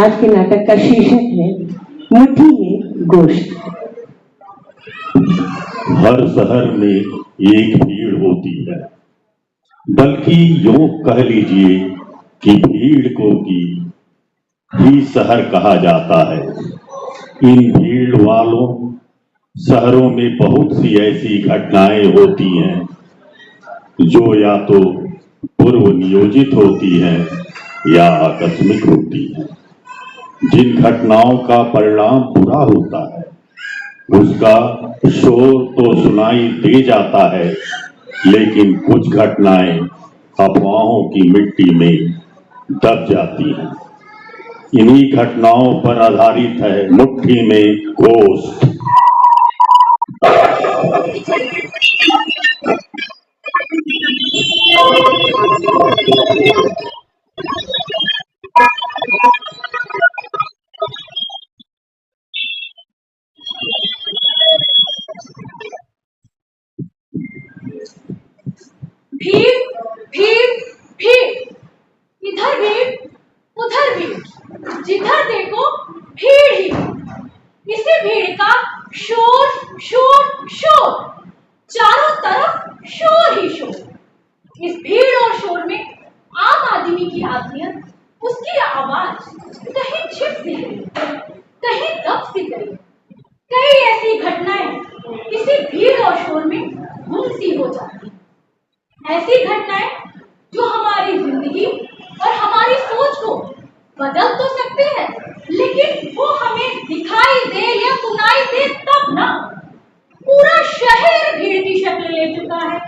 आज के नाटक का शीर्षक है मुट्ठी में गोश्त। हर शहर में एक भीड़ होती है, बल्कि यूं कह लीजिए कि भीड़ को ही शहर कहा जाता है। इन भीड़ वालों शहरों में बहुत सी ऐसी घटनाएं होती हैं जो या तो पूर्व नियोजित होती हैं या आकस्मिक होती हैं। जिन घटनाओं का परिणाम बुरा होता है उसका शोर तो सुनाई दे जाता है, लेकिन कुछ घटनाएं अफवाहों की मिट्टी में दब जाती हैं। इन्हीं घटनाओं पर आधारित है मुट्ठी में गोश्त। भीड़ भीड़ भीड़, इधर भीड़ उधर भीड़, जिधर देखो भीड़ ही। इसी भीड़ का शोर शोर शोर, चारों तरफ शोर ही शोर। इस भीड़ और शोर में आम आदमी की आदमियत, उसकी आवाज कहीं छिप सी गई, कहीं दब सी गई। कई ऐसी घटनाएं इसी भीड़ और शोर में गुम सी हो जाती। ऐसी घटनाएं जो हमारी जिंदगी और हमारी सोच को बदल तो सकते हैं, लेकिन वो हमें दिखाई दे या सुनाई दे तब ना। पूरा शहर भीड़ की शक्ल ले चुका है,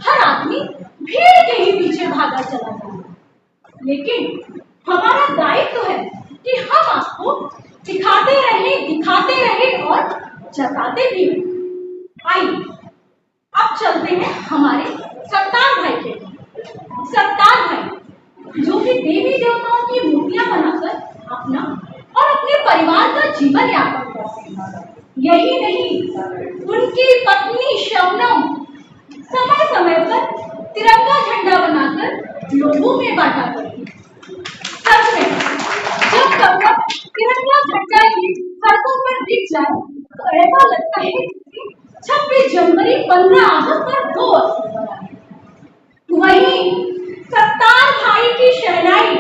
हर आदमी भीड़ के ही पीछे भागा चला जा रहा है। लेकिन हमारा दायित्व है कि हम आपको दिखाते रहे और जताते भी रहे। आइए अब चलते हैं हमारे सत्तार भाई के। सत्तार भाई जो कि देवी देवताओं की मूर्तियां बनाकर अपना और अपने परिवार का जीवन यापन करते हैं। यही नहीं, उनकी पत्नी शबनम समय समय पर तिरंगा झंडा बनाकर लोगों में बांटा करती। सच में जब कब तिरंगा झंडा की सड़कों पर दिख जाए तो ऐसा लगता है कि 26 जनवरी 15 अगस्त पर 2 अक्टूबर आए। वहीं सत्तार भाई की शहनाई,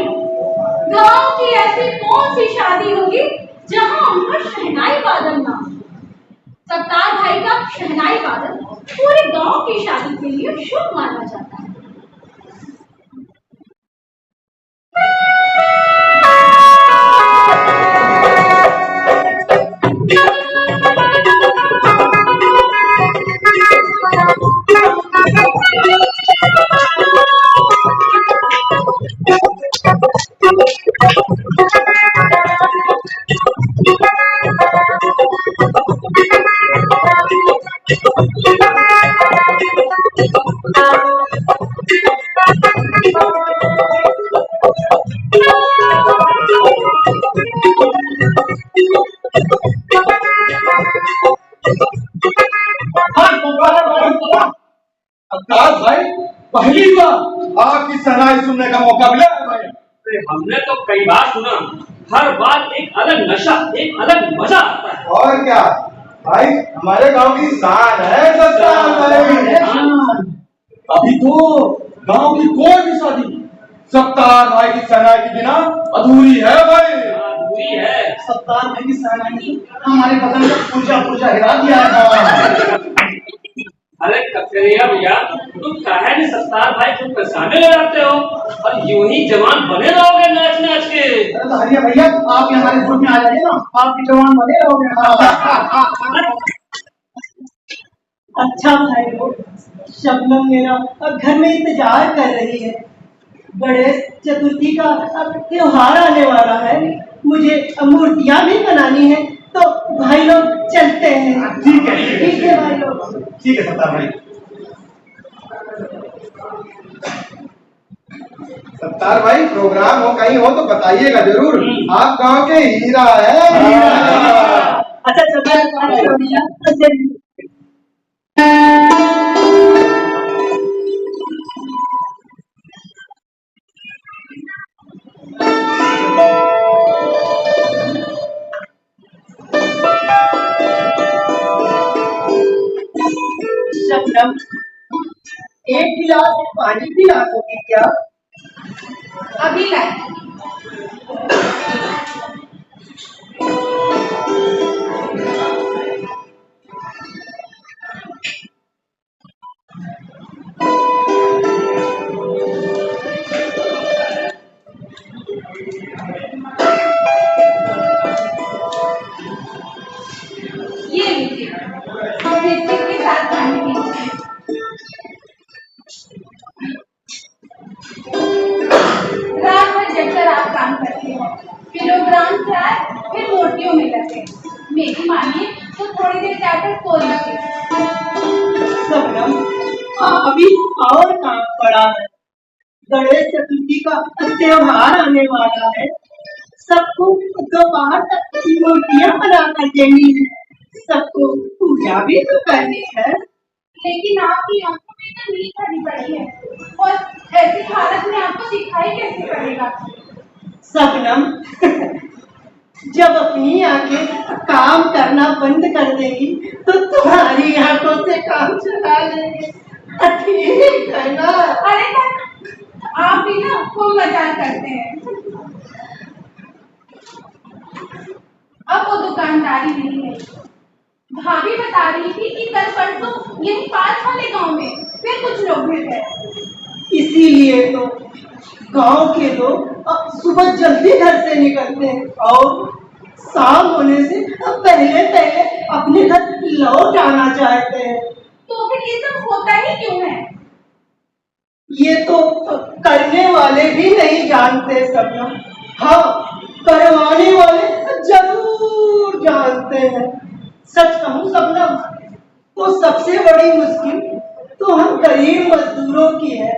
गांव की ऐसी कौन सी शादी होगी जहां उनका शहनाई वादन ना हो। सत्तार भाई का शहनाई वादन पूरे गांव की शादी के लिए शुभ माना जाता है। अवतार भाई, पहली बार आपकी शहनाई सुनने का मौका मिला है भाई। हमने तो कई बार सुना, हर बार एक अलग नशा, एक अलग मजा आता है। और क्या भाई, हमारे गांव की शान है सत्तार भाई। अभी तो गांव की कोई भी शादी सत्तार भाई की शहनाई के बिना अधूरी है भाई। अधूरी है। सत्तार भाई की शहनाई हमारे बदन में पूजा हिला दिया है। अरे कचरिया भैया, तुम काहे नहीं सत्तार भाई तुम परेशानी ले जाते हो और यूं ही जवान बने रहोगे नाच नाच के। हरिया भैया, आप हमारे ग्रुप में आ जाइए ना, आप भी जवान बने रहोगे। अच्छा भाई लोग, शबनम मेरा अब घर में इंतजार कर रही है। गणेश चतुर्थी का अब त्योहार आने वाला है, मुझे मूर्तियां भी बनानी है, तो भाई लोग चलते हैं। ठीक है भाई लोग। ठीक है सत्तार भाई। सत्तार भाई, प्रोग्राम हो कहीं हो तो बताइएगा जरूर। आप गांव के हीरा है। अच्छा चलिए। एक गिलास पानी पिला दोगी क्या? अभी लाए। ये लीजिए, बिस्किट के साथ पानी पीजिए। रात भर जगकर आप काम करते हो, किलोग्राम चाय, फिर मूर्तियों में लगे। मेरी मानिए तो थोड़ी देर जाकर सो जाते। सबनम, अभी और काम पड़ा है। गणेश चतुर्थी का त्योहार आने वाला है। सबको दोपहर तक मूर्तियां बनाकर देनी है। सबको पूजा भी तो करनी है। लेकिन आपकी आंखों में तो नींद भरी पड़ी है, और ऐसी हालत में आपको दिखाई कैसे पड़ेगा? सबनम, जब अपनी आंखें काम करना बंद कर देंगी तो तुम्हारी आंखों से काम चला लेंगे। ठीक है ना? अरे आप भी ना खूब मजाक करते हैं। अब वो दुकानदारी नहीं है। भाभी बता रही थी कि कल परसों यही पास वाले गांव में फिर कुछ लोग मिल गए। इसीलिए तो गांव के लोग सुबह जल्दी घर से निकलते हैं और शाम होने से पहले पहले अपने घर लौट आना चाहते हैं। तो फिर ये सब होता ही क्यों है? ये तो करने वाले भी नहीं जानते सबना। हाँ, करवाने वाले जरूर जानते हैं। सच कहूँ सबना, तो सबसे बड़ी मुश्किल तो हम गरीब मजदूरों की है।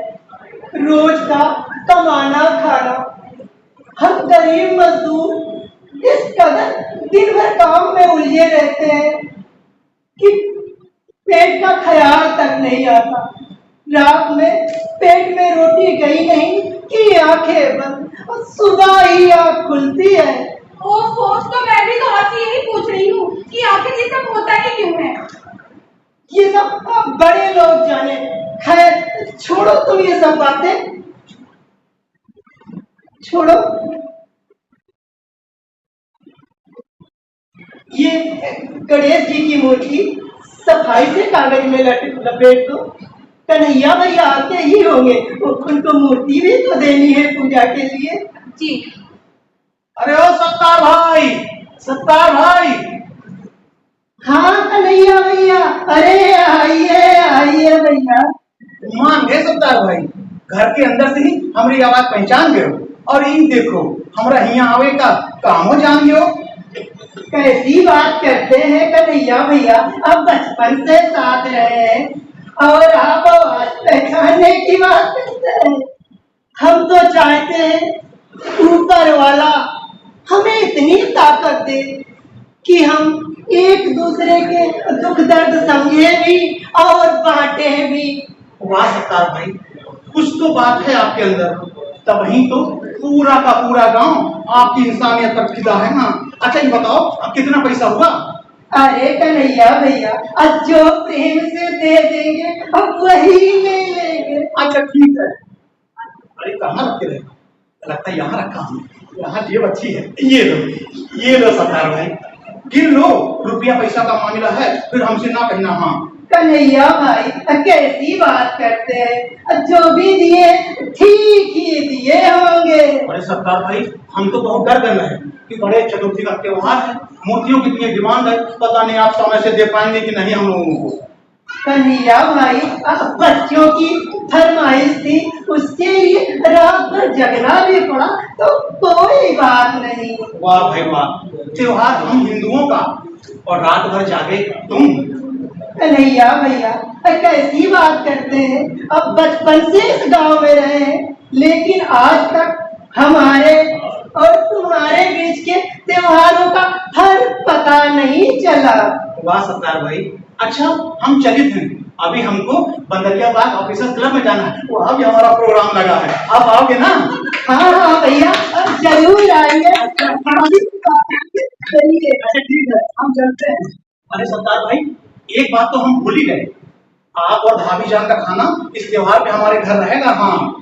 रोज का कमाना खाना। हम गरीब मजदूर इस कदर दिन भर काम में उलझे रहते हैं कि पेट का ख्याल तक नहीं आता। रात में पेट में रोटी गई नहीं कि आंखें बंद, और सुबह ही आंख खुलती है। ओफो, तो मैं भी तो आपसे यही पूछ रही हूँ कि आखिर ये सब होता ही क्यों है? ये सब बड़े लोग जाने। खैर छोड़ो तुम ये सब बातें, छोड़ो। ये गणेश जी की मूर्ति सफाई से कागज में लपेट दो। कन्हैया भैया आते ही होंगे, उनको मूर्ति भी तो देनी है पूजा के लिए। जी। अरे ओ सत्तार भाई, सत्तार भाई। हाँ कन्हैया भैया, अरे आइए आइए भैया। मान गए सत्तार भाई, घर के अंदर से ही हमारी आवाज पहचान गए हो। और इन देखो, हमारा यहाँ आवे का कामो जान गयो। कैसी बात करते हैं कन्हैया भैया, अब बचपन से साथ रहे हैं और आप आवाज पहचानने की बात करते हैं। हम तो चाहते हैं ऊपर वाला हमें इतनी ताकत दे कि हम एक दूसरे के दुख दर्द समझे भी और बांटे भी। वाह सत्तार भाई, कुछ तो बात है आपके अंदर, तभी तो पूरा का पूरा गांव आपकी इंसानियत पर फिदा है ना। अच्छा ये बताओ, अब कितना पैसा हुआ? अरे कन्हैया भैया, अब जो प्रेम से दे देंगे अब वही ले लेंगे। अच्छा ठीक है। अरे कहाँ रखे रहे? लगता है यहाँ रखा हूँ। यहाँ जेब अच्छी है। ये लो सत्तार भाई, गिन लो। रुपया पैसा का मामला है, फिर हमसे ना कहना। हाँ कन्हैया भाई, कैसी बात करते हैं, जो भी दिए ठीक ही दिए होंगे। अरे सत्तार भाई, हम तो बहुत डर गए हैं कि गणेश चतुर्थी का त्योहार है, मूर्तियों की इतनी डिमांड है, पता नहीं आप समय से दे पाएंगे कि नहीं हम लोगों को। कन्हैया भाई, बच्चों की फरमाइश थी, उसके लिए रात भर जगना भी पड़ा, तो कोई बात नहीं। वाह भाई वाह, त्योहार हम हिंदुओं का और रात भर जागे तुम। कन्हैया भैया, कैसी बात करते हैं, अब बचपन से इस गांव में रहे हैं, लेकिन आज तक हमारे और तुम्हारे बीच के त्योहारों का हर पता नहीं चला। वाह सत्तार भाई, अच्छा हम चलित हैं, अभी हमको बंदरिया बाग ऑफिसर्स क्लब में जाना है, वहाँ भी हमारा प्रोग्राम लगा है, आप आओगे ना? हाँ हाँ भैया, अब जरूर आइए। चलिए। अच्छा ठीक है, हम चलते हैं। अरे सत्तार भाई, एक बात तो हम भूल ही गए, आप और भाभी जान का खाना इस त्योहार पे हमारे घर रहेगा। हाँ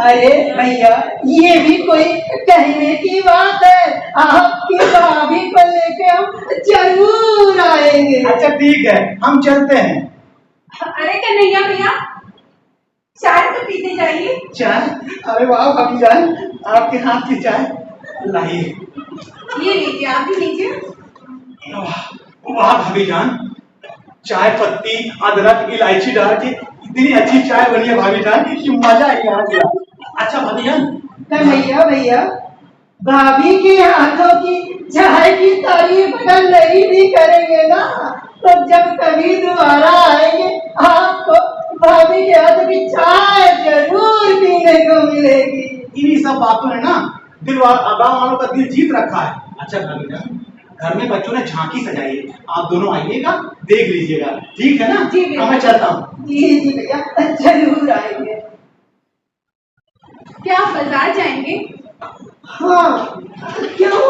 अरे भैया, ये भी कोई कहने की बात है। आपकी भाभी को लेके हम जरूर आएंगे। अच्छा ठीक है, हम चलते हैं। अरे कन्हैया भैया, चाय तो पीते जाइए। चाय? अरे वाह भाभी जान, आपके हाथ की चाय लाइए। ये लीजिए, आप भी लीजिए। वाह भाभी जान, चाय पत्ती अदरक इलायची डाल के इतनी अच्छी चाय बनी है भाभी जान कि मजा आ गया। अच्छा भाभी जान, कन्हैया भैया, भाभी के हाथों की चाय की तारीफ अगर नहीं भी करेंगे ना, तो जब कभी दोबारा आएंगे आपको भाभी के हाथों की चाय जरूर पीने को मिलेगी। इन्हीं सब बातों ने ना गाँव वालों का दिल जीत रखा है। अच्छा भाभी जान, घर में बच्चों ने झांकी सजाई है, आप दोनों आइएगा, देख लीजिएगा, ठीक है ना? जी भैया। मैं चलता हूँ। जी जी भैया, जरूर आएंगे। क्या आप बाजार जाएंगे? हाँ, क्यों?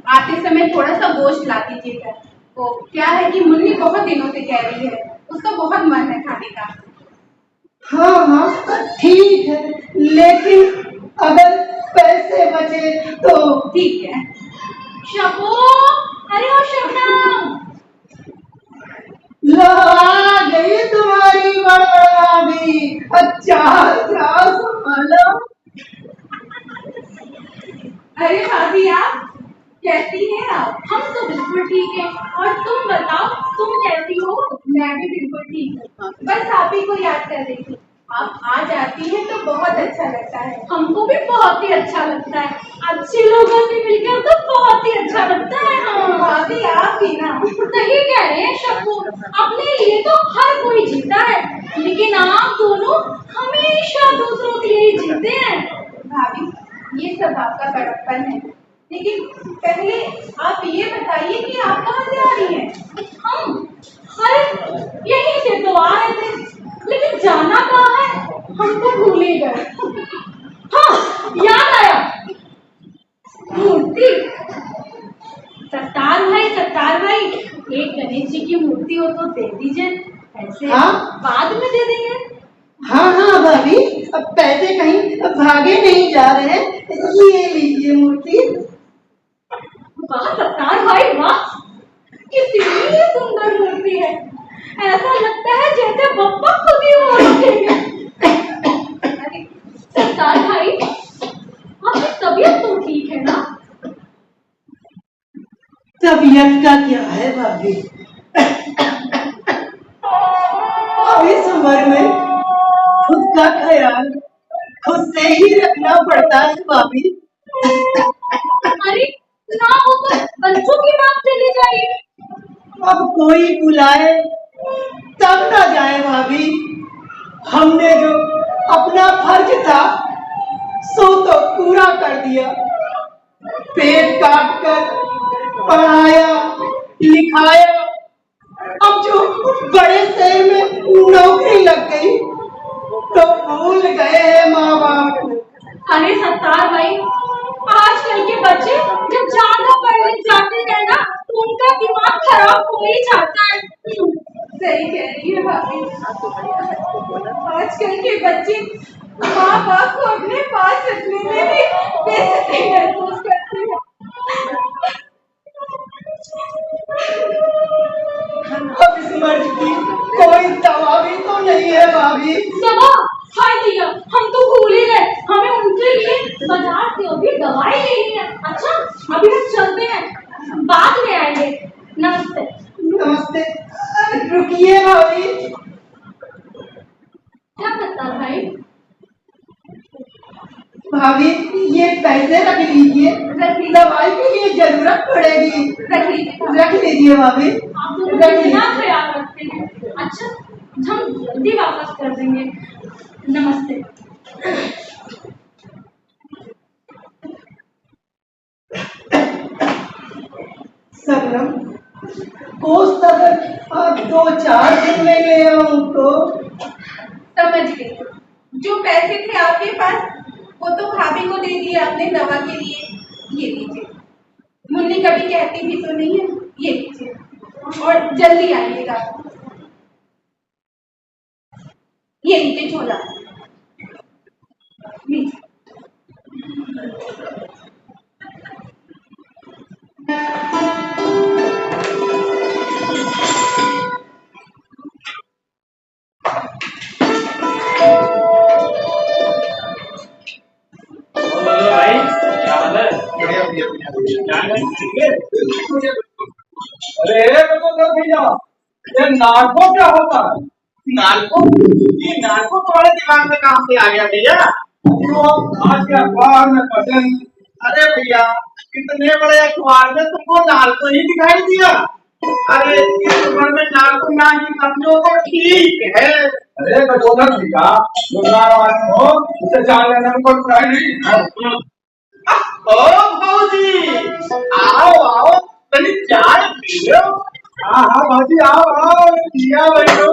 आते समय थोड़ा सा गोश्त ला दीजिएगा। वो क्या है कि मुन्नी बहुत दिनों से कह रही है, उसका बहुत मन है खाने का। हाँ हाँ ठीक है, लेकिन अगर पैसे बचे तो। ठीक है। शबो, अरे ओ शबनम, लो आ गई तुम्हारी बड़बड़ा भी। अच्छा अच्छा संभालो। अरे भाभी आप कैसी हैं? आप? हम तो बिल्कुल ठीक है। और तुम बताओ, तुम कैसी हो? मैं भी बिल्कुल ठीक हूँ। बस आप ही को याद कर रही थी। आप आ जाती हैं तो बहुत अच्छा लगता है। हमको भी बहुत ही अच्छा लगता है। अच्छे लोगों से मिलकर तो बहुत ही अच्छा लगता है। हाँ भाभी, आप भी ना सही कह रहे हैं शब्बू। अपने लिए तो हर कोई जीता है, लेकिन आप दोनों हमेशा दूसरों के लिए जीते हैं। भाभी, ये सब आपका बड़प्पन है, लेकिन पहले आप ये बताइए कि आप कहाँ से आ रही हैं? हम अरे यहीं से तो आ रहे थे, लेकिन जाना कहाँ है हम तो भूल ही गए। हाँ याद आया, मूर्ति। सत्तार भाई, एक गणेश जी की मूर्ति हो तो दे दीजिए। ऐसे हाँ? बाद में दे देंगे। हाँ हाँ भाभी, अब पैसे कहीं भागे नहीं जा रहे हैं। ये लीजिए मूर्ति। वाह सत्तार भाई वाह, कितनी सुंदर मूर्ति है। ऐसा लगता है जैसे बप्पा खुद ही वो रखेंगे। अरे सत्तार भाई, आपकी तबीयत तो ठीक है ना? तबीयत का क्या है भाभी? अब इस उम्र में खुद का ख्याल खुद से ही रखना पड़ता है भाभी। अरे ना हो तो बच्चों की बात चली जाइए। अब कोई बुलाए तब ना जाए भाभी। हमने जो अपना फर्ज था सो तो पूरा कर दिया। पेट काट कर पढ़ाया लिखाया, अब जो बड़े शहर में नौकरी लग गई तो भूल गए हैं माँ बाप को। अरे सत्तार भाई, आजकल के बच्चे जब ज्यादा पढ़ने जाते हैं ना, तो उनका दिमाग खराब हो ही जाता है। सही कह रही है भाभी। आजकल के बच्चे माँ बाप को अपने पास रखने में भी बेइज्जती महसूस करते हैं। अब इस मर्ज की कोई दवा भी तो नहीं है भाभी। दवा? हाय भैया, हम तो भूल ही गए, हमें उनके लिए बाजार से अभी दवाई लेनी है। अच्छा अभी हम चलते हैं, बाद में आएंगे। नमस्ते। नमस्ते। रुकिए भाभी। क्या करता भाई? भाभी ये पैसे रख लीजिए, रख लीजिए। दवाई के लिए जरूरत पड़ेगी। रख लीजिए। रख लीजिए भाभी। आप दोनों रख कितना लीजिए। ख्याल रखते हैं। अच्छा हम जल्दी वापस कर देंगे। नमस्ते। सबनम, पोस्ट अगर आप 2-4 दिन में ले आऊं तो। समझ गई। जो पैसे थे आपके पास वो तो भाभी को दे दिए आपने दवा के लिए। ये लीजिए। मुन्नी कभी कहती भी तो नहीं है। ये लीजिए और जल्दी आइएगा। ये लीजिए झोला। लीजिए। बोलो भाई, क्या हाल है? बढ़िया बढ़िया बढ़िया। क्या है? ठीक है? अरे तो भैया, ये नार्को क्या होता है? नार्को, ये नार्को तुम्हारे दिमाग में कहाँ से आ गया भैया? जो आज के अखबार में पठन। अरे भैया, इतने बड़े अखबार में तुमको नार्को ही दिखाई दिया? अरे इस उम्र में नार्को ना ही समझो तो ठीक है। अरे गजोधर भैया, आदमी हो, उसे जान लेने में कोई बुराई नहीं। ओ भाजी, आओ आओ, तनी चाय पियो। हाँ हाँ भाजी, आओ आओ, पिया बैठो।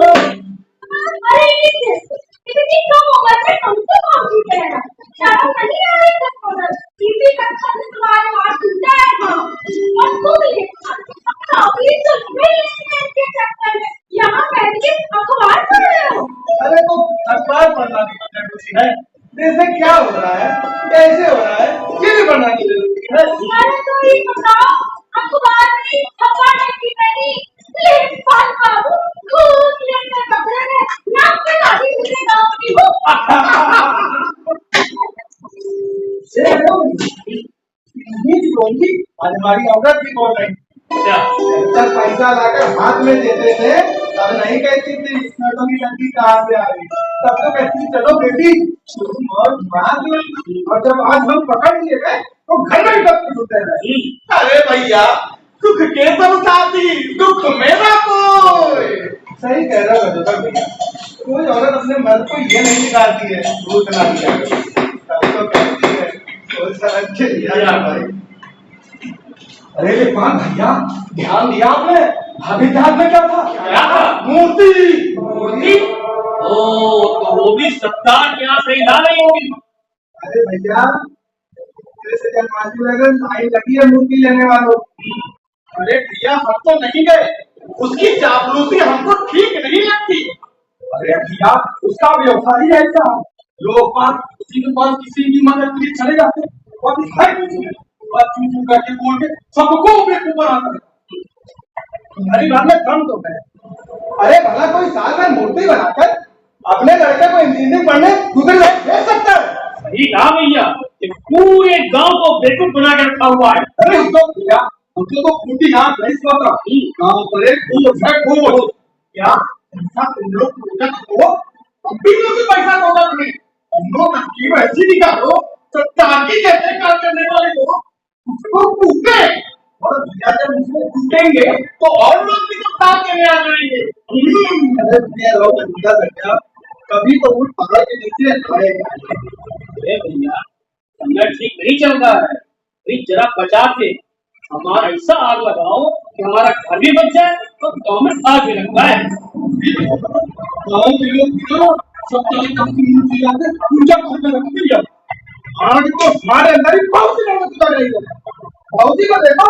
अरे ये इतनी कम उम्र में तुमको कौन सी कहना? शर्म नहीं आ रही तुमको? टीवी कक्षा में तुम्हारे हाथ टूटा है ना? और तुम ये अभी तो के चक्कर में यहाँ बैठ के अखबार पढ़ रहे हो? अरे तो अखबार पढ़ना भी तो जरूरी है। जैसे क्या हो रहा है, कैसे हो रहा है, ये भी पढ़ना की जरूरी है। अरे तो ये बताओ, अखबार में खबर है कि नहीं? लेखपाल बाबू खूब लेकर कपड़े में नाक पे लाठी मुझे गाँव की हूँ। आज हमारी औरत भी बोल रही, क्या? जब पैसा लाकर हाथ में देते थे तब नहीं कहती थी नोटों की टंकी कहाँ से आ गई, तब तो कहती चलो बेटी और बात में। और जब आज हम पकड़ लिए गए तो घर में ही डब छूटे रहे। अरे भैया, दुख के सब साथी, दुख मेरा कोई। सही कह रहा है गजोधर भैया, कोई औरत अपने मर्द को ये नहीं निकालती है दूध ना दिया, तब तो कहती है कोई समझ के लिया भाई। अरे लेकिन भैया, ध्यान दिया आपने? भाभी के हाथ में क्या था? क्या था? मूर्ति। मूर्ति? ओ, तो वो भी सत्तार के यहाँ से ही ला रही होगी। अरे भैया, जैसे जन्माष्टमी लगन लाइन लगी है मूर्ति लेने वालों। अरे भैया, हम तो नहीं गए, उसकी चापलूसी हमको ठीक नहीं लगती। अरे भैया, उसका व्यवसाय ही ऐसा है, लोग बात उसी के पास किसी की मदद के लिए चले जाते हैं और दिखाई कुछ नहीं, और चू करके बोल के सबको बेवकूफ बनाते हैं। तुम्हारी बात में दम तो है। अरे भला कोई साल में मूर्ति बनाकर अपने लड़के को इंजीनियरिंग पढ़ने दूसरे जगह भेज सकता है? सही कहा भैया, ये पूरे गांव को बेवकूफ बना के रखा हुआ है। अरे उसको भैया, उसको तो खूटी नाक नहीं सुनता, गाँव पर एक खूब है खूब। क्या ऐसा तुम लोग प्रोजेक्ट हो, हम भी लोग पैसा होगा तुम्हें, हम लोग की ऐसी निकालो तो टाकी जैसे काम करने वाले लोग उसको कूटे, और भैया जब उसको कूटेंगे तो और लोग भी तो काम करने आ जाएंगे। अरे भैया लोग भैया भैया, कभी तो उठ पकड़ के नीचे आएगा। अरे भैया, समय ठीक नहीं चल रहा है, भाई जरा बचा के हमारा ऐसा आग लगाओ कि हमारा घर भी बच जाए और गाँव में आग भी लग जाए। गाँव के लोग क्यों सब मूर्ति लाते पूजा घर में रख दिया, आग तो हमारे अंदर ही बहुत सी नौबत उतर रही है। भाऊजी को देखो,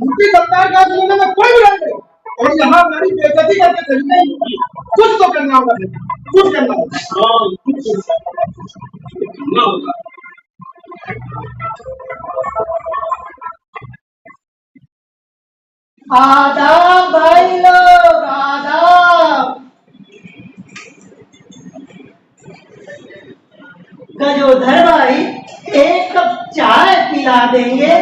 मूर्ति सत्तार का लेने में कोई बुराई नहीं, और यहाँ हमारी बेइज्जती करके चली गई। कुछ तो करना होगा, कुछ करना होगा। हाँ, कुछ करना होगा। आदाब भाई लोग, आदाब। गजोधर भाई, एक कप चाय पिला देंगे?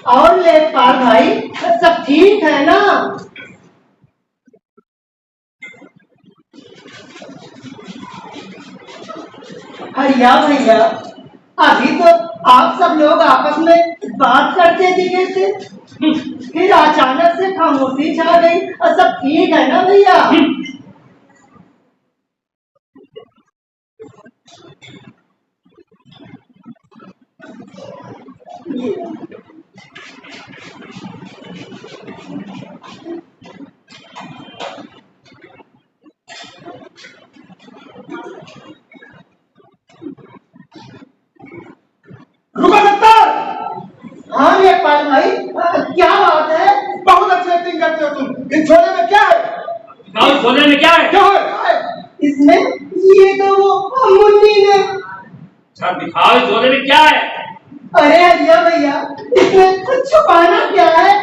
और लेखपाल भाई, सब ठीक है ना? भैया भैया, अभी तो आप सब लोग आपस में बात करते दिखे थे, फिर अचानक से खामोशी छा गई, और सब ठीक है ना भैया? रुको सत्तार, झोले में क्या है? क्या है? इसमें ये तो वो मुन्नी ने। अच्छा दिखाओ इस झोले में क्या है? अरे हरिया भैया, इसमें कुछ छुपाना क्या है?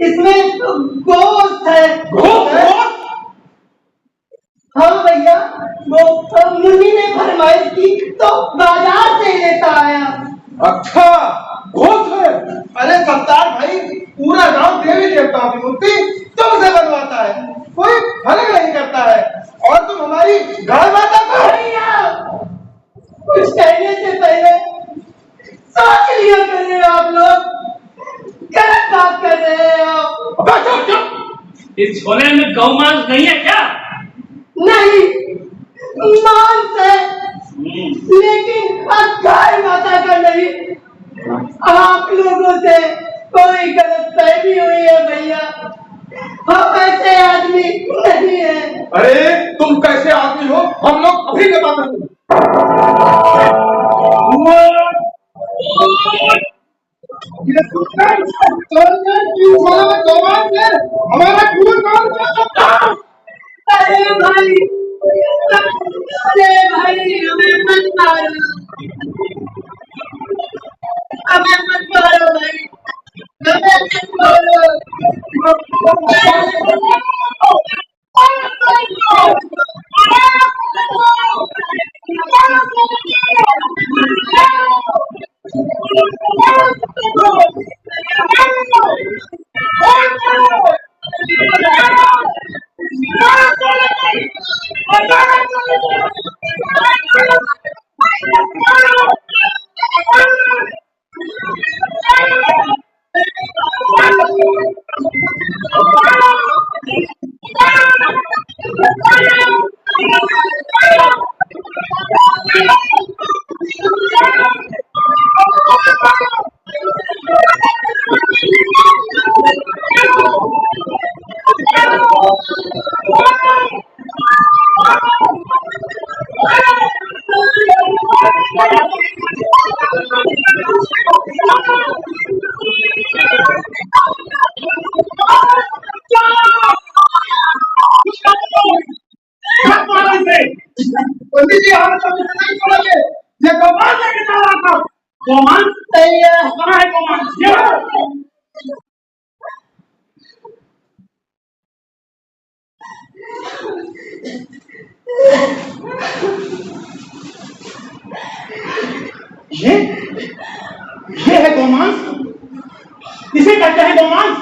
इसमें गोश्त है। गोश्त? हाँ भैया, वो मुन्नी ने फरमाइश की तो बाजार से लेता आया। अच्छा गोश्त है। अरे सत्तार भाई, पूरा गांव देवी देवताओं की मूर्ति तुमसे बनवाता है, कोई फर्क नहीं करता है, और तुम हमारी गाय माता को। भैया, कुछ कहने से पहले सोच लिया करिए। आप लोग गलत बात कर रहे हैं आप। चुप चुप। इस झोले में गौ मांस नहीं है क्या? नहीं, मांस है, लेकिन गाय माता का नहीं। आप लोगों से कोई गलतफहमी हुई है भैया, हम ऐसे आदमी नहीं है। अरे तुम कैसे आदमी हो, हम लोग अभी बताते हैं। हमारा खून कौन सा? अरे भाई, अरे भाई, हमें मत मारो, हमें मत मारो भाई, हमें मत मारो। पंडित जी, हम सब नहीं छोड़ेंगे। ये गोपाल लेके जा रहा था। गोमांस? कहाँ है गोपाल? ये है गोमांस। इसे कहते हैं गोमांस।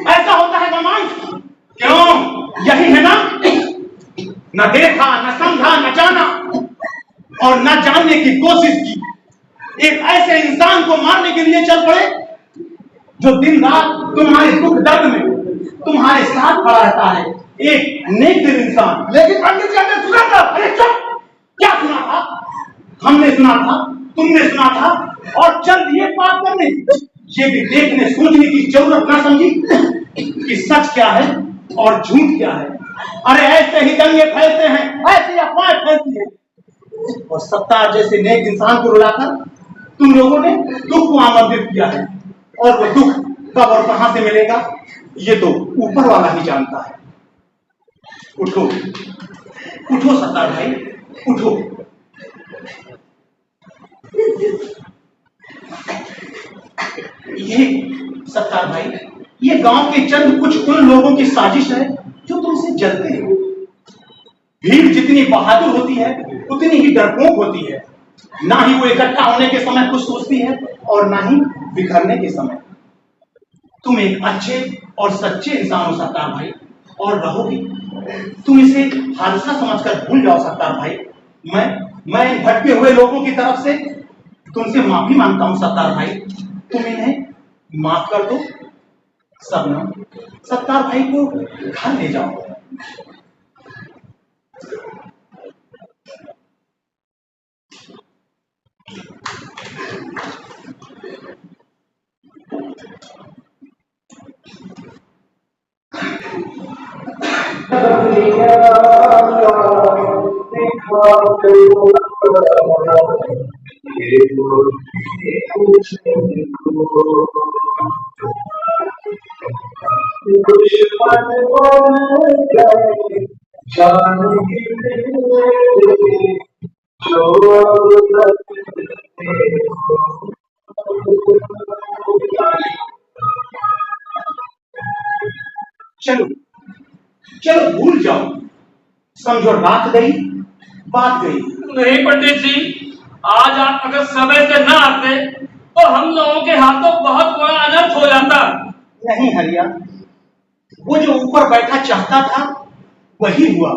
ऐसा होता है गोमांस। क्यों? यही है ना? न देखा, न समझा, न जाना, और न जानने की कोशिश की। एक ऐसे इंसान को मारने के लिए चल पड़े जो दिन रात तुम्हारे दुख दर्द में तुम्हारे साथ खड़ा रहता है। एक नेक दिल इंसान। लेकिन पंडित जी, हमने सुना था। अरे चुप! क्या सुना था? हमने सुना था, तुमने सुना था, और चल दिए पाप करने। ये भी देखने सोचने की जरूरत ना समझी कि सच क्या है और झूठ क्या है। अरे ऐसे ही दंगे फैलते हैं, ऐसी अफवाहें फैलती है, और सत्तार जैसे नेक इंसान को रुलाकर तुम लोगों ने दुख को आमंत्रित किया है। और वो दुख कब और कहां से मिलेगा, ये तो ऊपर वाला ही जानता है। उठो उठो सत्तार भाई, उठो। ये सत्तार भाई, ये गांव के चंद कुछ उन लोगों की साजिश है जो तुमसे जलते हैं। भीड़ जितनी बहादुर होती है उतनी ही डरपोक होती है। ना ही वो इकट्ठा होने के समय कुछ सोचती है और ना ही बिखरने के समय। तुम एक अच्छे और सच्चे इंसान हो सत्तार भाई, और रहोगे। तुम इसे हादसा समझकर भूल जाओ सत्तार भाई। मैं भटके हुए लोगों की तरफ से तुमसे माफी मांगता हूं सत्तार भाई। तुम इन्हें माफ कर दो। सबनम, सत्तार भाई को घर ले जाओ। दुश्मन बन गए जान की मेरे, जो अब तक चलो चलो भूल जाओ, समझो रात गई बात गई। नहीं पंडित जी, आज आप अगर समय से न आते तो हम लोगों के हाथों बहुत बड़ा अनर्थ हो जाता। नहीं हरिया, वो जो ऊपर बैठा चाहता था वही हुआ,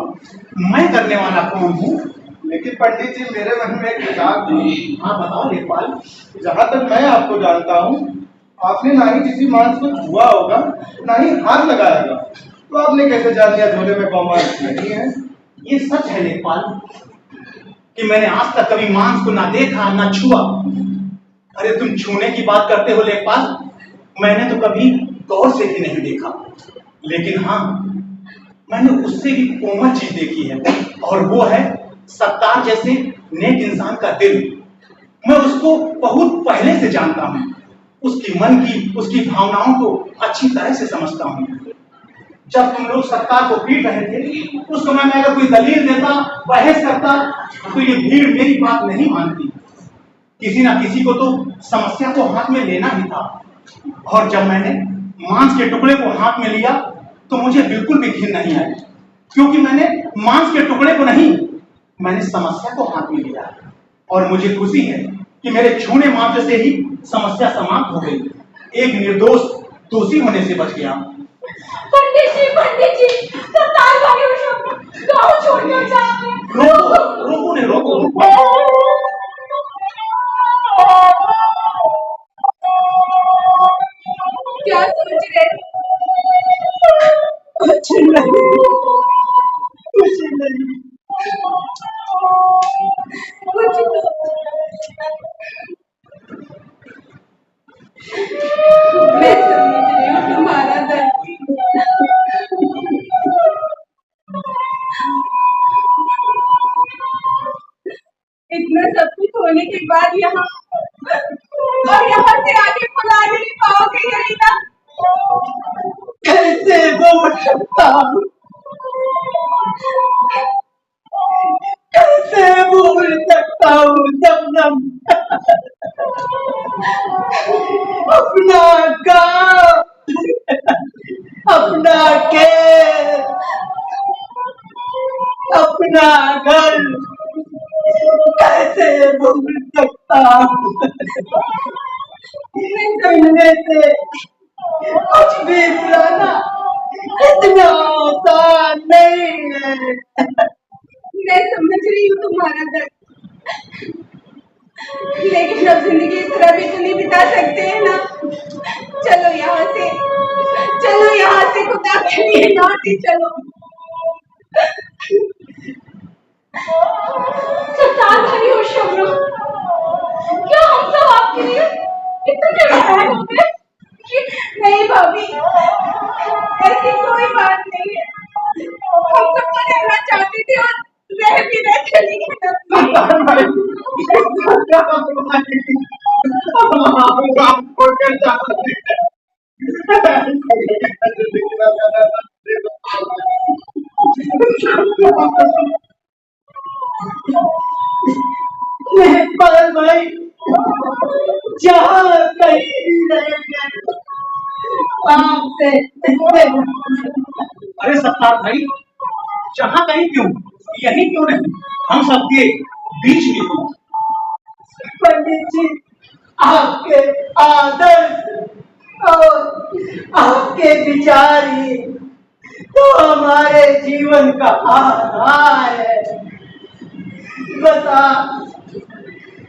मैं करने वाला कौन हूँ। लेकिन पंडित जी मेरे मन में एक विचार था। हाँ बताओ लेखपाल। जहाँ तक मैं आपको जानता हूँ, आपने ना ही किसी मांस को छुआ होगा, ना ही हाथ लगाया होगा, तो आपने कैसे जान लिया झोले में मांस नहीं है? ये सच है लेखपाल कि मैंने आज तक कभी मांस को ना देखा ना छुआ। अरे तुम छूने की बात करते हो लेखपाल, मैंने तो कभी गौर से भी नहीं देखा, लेकिन हाँ मैंने उससे भी कोमल चीज देखी है, और वो है सत्तार जैसे नेक इंसान का दिल। मैं उसको बहुत पहले से जानता हूँ, उसकी मन की उसकी भावनाओं को अच्छी तरह से समझता हूँ। जब तुम लोग सत्तार को पीट रहे थे उस समय मैं अगर कोई दलील देता बहस करता तो ये भीड़ मेरी बात नहीं मानती। किसी ना किसी को तो समस्या को हाथ में लेना ही था, और जब मैंने मांस के टुकड़े को हाथ में लिया तो मुझे बिल्कुल भी घिन नहीं आई, क्योंकि मैंने मांस के टुकड़े को नहीं, मैंने समस्या को हाथ में लिया। और मुझे खुशी है कि मेरे छूने मात्र से ही समस्या समाप्त हो गई, एक निर्दोष दोषी होने से बच गया। पंडित जी सत्तार वाले गाँव छोड़कर जा रहे हैं। रोको रोको ने रोको, क्या सोच रहे? कुछ नहीं, कुछ नहीं। कुछ मैं समझ रही हूँ तुम्हारा दर्द। इतना सब कुछ होने के बाद यहाँ और यहाँ से आगे खुला नहीं पाओगे यही ना? कैसे बोल सकता हूँ, कैसे बोल सकता हूँ शबनम। अपना गाँव, अपना खेत, अपना घर कैसे भूल सकता हूँ। इनमें से कुछ भी बुलाना इतना आसान नहीं है। मैं समझ रही हूँ तुम्हारा दर्द, लेकिन अब जिंदगी इस तरह भी तो नहीं बिता सकते हैं ना। चलो यहाँ से खुदा के लिए लौट ही चलो। सत्तार भाई हो शबनम, क्या हम सब आपके लिए इतने हैरान हो गए? नहीं भाभी, ऐसी कोई बात नहीं है। हम सब तो रहना चाहते थे और रह भी रहे, चली लेखपाल भाई, जहाँ कहीं भी रहेंगे आपसे। अरे सत्तार भाई, जहाँ कहीं क्यों, यही क्यों नहीं, हम सबके बीच में हो। पंडित जी, आपके आदर्श और आपके विचार ही तो हमारे जीवन का आधार है। बस आप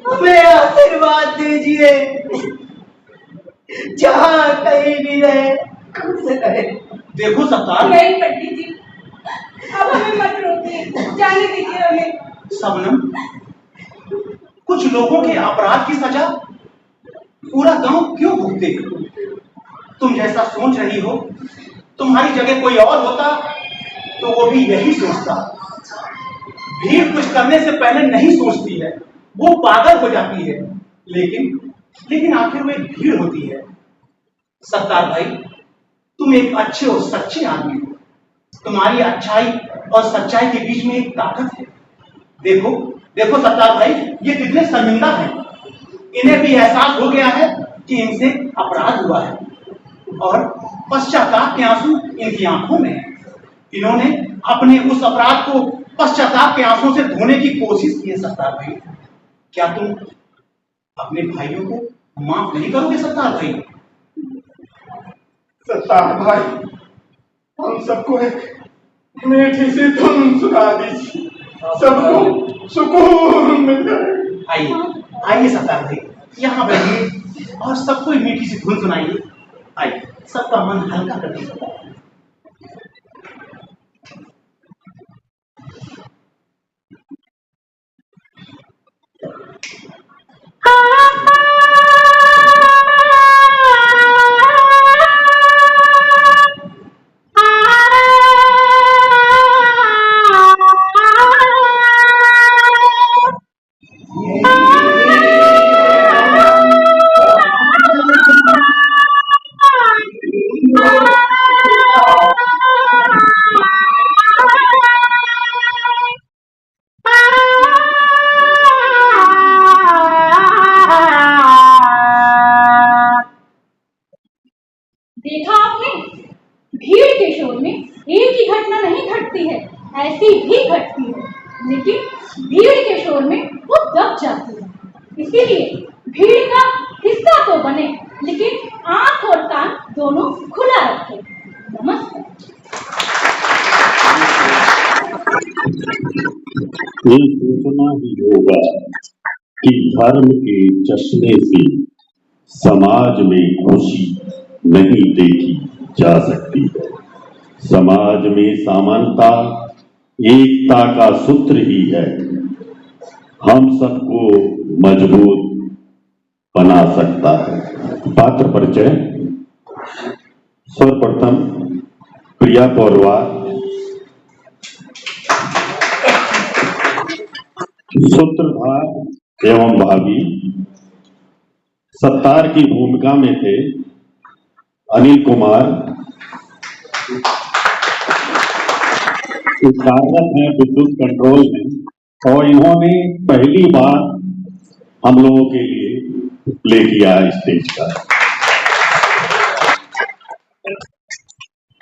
हमें आशीर्वाद दीजिए, जहाँ कहीं भी रहे खुश रहे। देखो सत्तार, नहीं पंडित जी, अब हमें मत रोकिए, जाने दीजिए हमें। शबनम, कुछ लोगों के अपराध की सजा पूरा गांव क्यों भुगते? तुम जैसा सोच रही हो, तुम्हारी जगह कोई और होता तो वो भी यही सोचता। भीड़ कुछ करने से पहले नहीं सोचती है, वो पागल हो जाती है। लेकिन आखिर वो एक भीड़ होती है। सत्तार भाई, तुम एक अच्छे और सच्चे आदमी हो। तुम्हारी अच्छाई और सच्चाई के बीच में एक ताकत है। देखो देखो सत्तार भाई, ये कितने शर्मिंदा हैं। इन्हें भी एहसास हो गया है कि इनसे अपराध हुआ है और पश्चाताप के आंसू इनकी आंखों में है। इन्होंने अपने उस अपराध को पश्चाताप के आंसू से धोने की कोशिश की है। सत्तार भाई, क्या तुम अपने भाइयों को माफ नहीं करोगे सत्तार भाई? सत्तार भाई, हम सबको एक मीठी सी धुन सुना दीजिए, सबको सुकून मिल जाए। आइए आइए सत्तार भाई, यहाँ बैठिए और सबको एक मीठी सी धुन सुनाइए। आइए, सबका मन हल्का कर दीजिए। देखा आपने, भीड़ के शोर में एक ही घटना नहीं घटती है, ऐसी भी घटती है, लेकिन भीड़ के शोर में वो दब जाती है। इसीलिए भीड़ का हिस्सा तो बने, लेकिन आंख और कान दोनों खुला रखे। नमस्कार। ये सोचना ही होगा कि धर्म के चश्मे से समाज में खुशी नहीं देखी जा सकती है। समाज में समानता एकता का सूत्र ही है, हम सबको मजबूत बना सकता है। पात्र परिचय। सर्वप्रथम प्रिया पौरवार, सूत्रधार एवं भाभी। सत्तार की भूमिका में थे अनिल कुमार, कार्यरत हैं विद्युत कंट्रोल में, और इन्होंने पहली बार हम लोगों के लिए प्ले किया स्टेज का।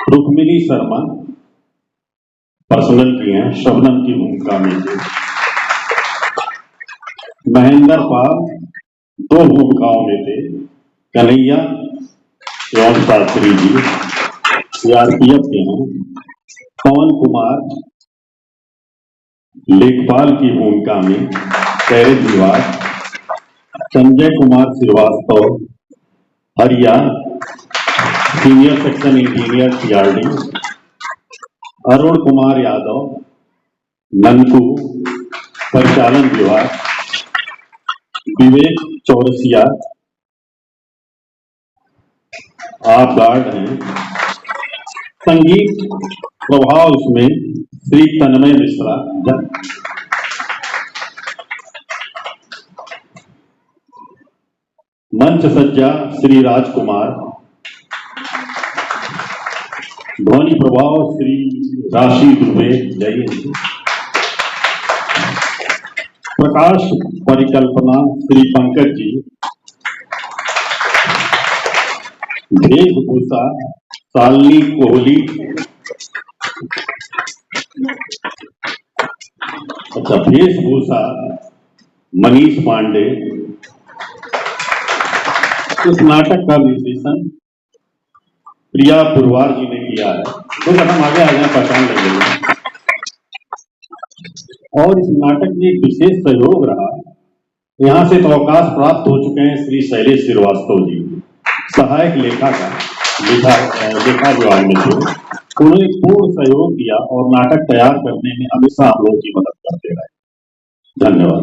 रुक्मिणी शर्मा पर्सनल की हैं, शबनम की भूमिका में थे। महेंद्र पाल दो भूमिकाओं में थे, कन्हैया एवं शास्त्री जी सीआरपीएफ के हैं। पवन कुमार लेखपाल की भूमिका में कैरेज विभाग। संजय कुमार श्रीवास्तव हरिया senior section engineer CRD. Arun Kumar Yadav Nanku परिचालन विभाग। विवेक चौरसिया आप गार्ड हैं। संगीत प्रभाव इसमें श्री तन्मय मिश्रा। मंच सज्जा श्री राजकुमार। ध्वनि प्रभाव श्री राशि दुबे। जय हिंद। प्रकाश परिकल्पना श्री पंकज जी। वेशभूषा शालिनी कोहली। अच्छा, वेशभूषा मनीष पांडे। इस नाटक का निर्देशन प्रिया पुरवार जी ने किया है। तो हम आगे आ जाए, पहचान लेंगे। और इस नाटक में एक विशेष सहयोग रहा, यहाँ से तो अवकाश प्राप्त हो चुके हैं श्री शैलेश श्रीवास्तव जी, सहायक लेखा विभाग में थे। उन्होंने पूर्ण सहयोग दिया और नाटक तैयार करने में हमेशा हम लोगों की मदद करते रहे। धन्यवाद।